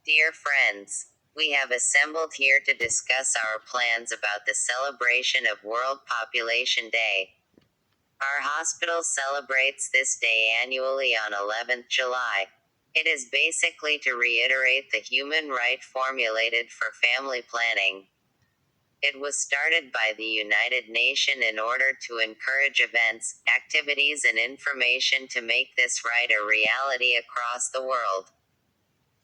Dear friends, we have assembled here to discuss our plans about the celebration of World Population Day. Our hospital celebrates this day annually on 11th July. It is basically to reiterate the human right formulated for family planning. It was started by the United Nations in order to encourage events, activities, and information to make this right a reality across the world.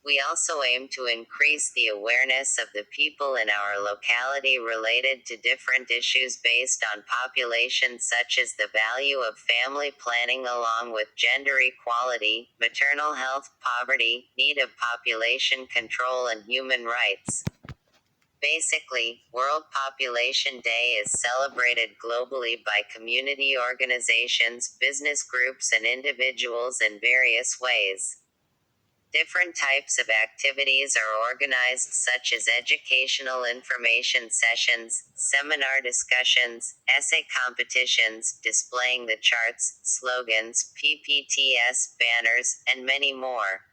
We also aim to increase the awareness of the people in our locality related to different issues based on population, such as the value of family planning along with gender equality, maternal health, poverty, need of population control, and human rights. Basically, World Population Day is celebrated globally by community organizations, business groups, and individuals in various ways. Different types of activities are organized, such as educational information sessions, seminar discussions, essay competitions, displaying the charts, slogans, PPTS, banners, and many more.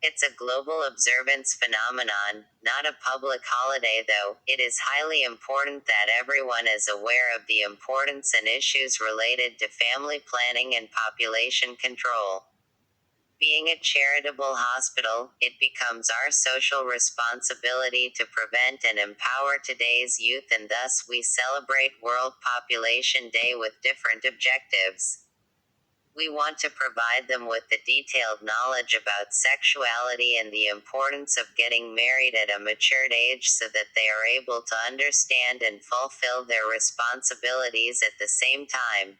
It's a global observance phenomenon, not a public holiday though. It is highly important that everyone is aware of the importance and issues related to family planning and population control. Being a charitable hospital, it becomes our social responsibility to prevent and empower today's youth, and thus we celebrate World Population Day with different objectives. We want to provide them with the detailed knowledge about sexuality and the importance of getting married at a matured age so that they are able to understand and fulfill their responsibilities at the same time.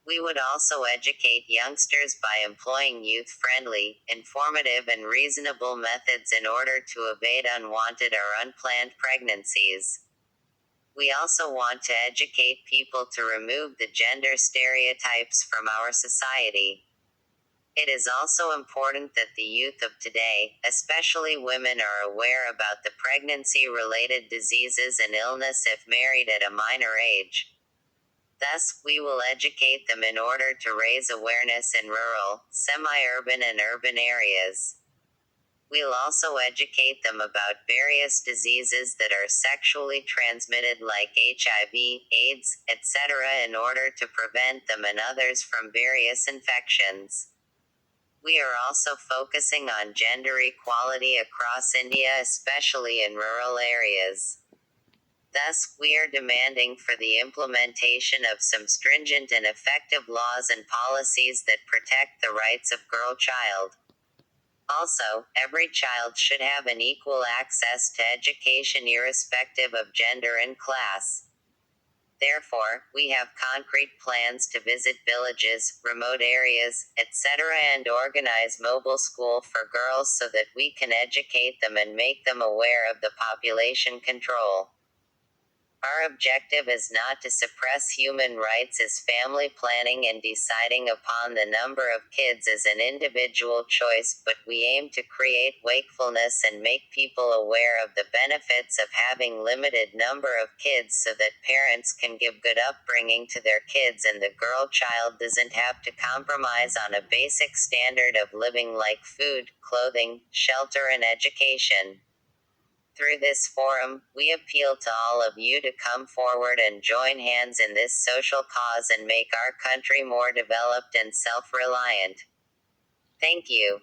We would also educate youngsters by employing youth-friendly, informative, and reasonable methods in order to evade unwanted or unplanned pregnancies. We also want to educate people to remove the gender stereotypes from our society. It is also important that the youth of today, especially women, are aware about the pregnancy-related diseases and illness if married at a minor age. Thus, we will educate them in order to raise awareness in rural, semi-urban, and urban areas. We'll also educate them about various diseases that are sexually transmitted like HIV, AIDS, etc. in order to prevent them and others from various infections. We are also focusing on gender equality across India, especially in rural areas. Thus, we are demanding for the implementation of some stringent and effective laws and policies that protect the rights of girl-child. Also, every child should have an equal access to education irrespective of gender and class. Therefore, we have concrete plans to visit villages, remote areas, etc. and organize mobile school for girls so that we can educate them and make them aware of the population control. Our objective is not to suppress human rights as family planning and deciding upon the number of kids as an individual choice, but we aim to create wakefulness and make people aware of the benefits of having limited number of kids so that parents can give good upbringing to their kids and the girl child doesn't have to compromise on a basic standard of living like food, clothing, shelter, and education. Through this forum, we appeal to all of you to come forward and join hands in this social cause and make our country more developed and self-reliant. Thank you.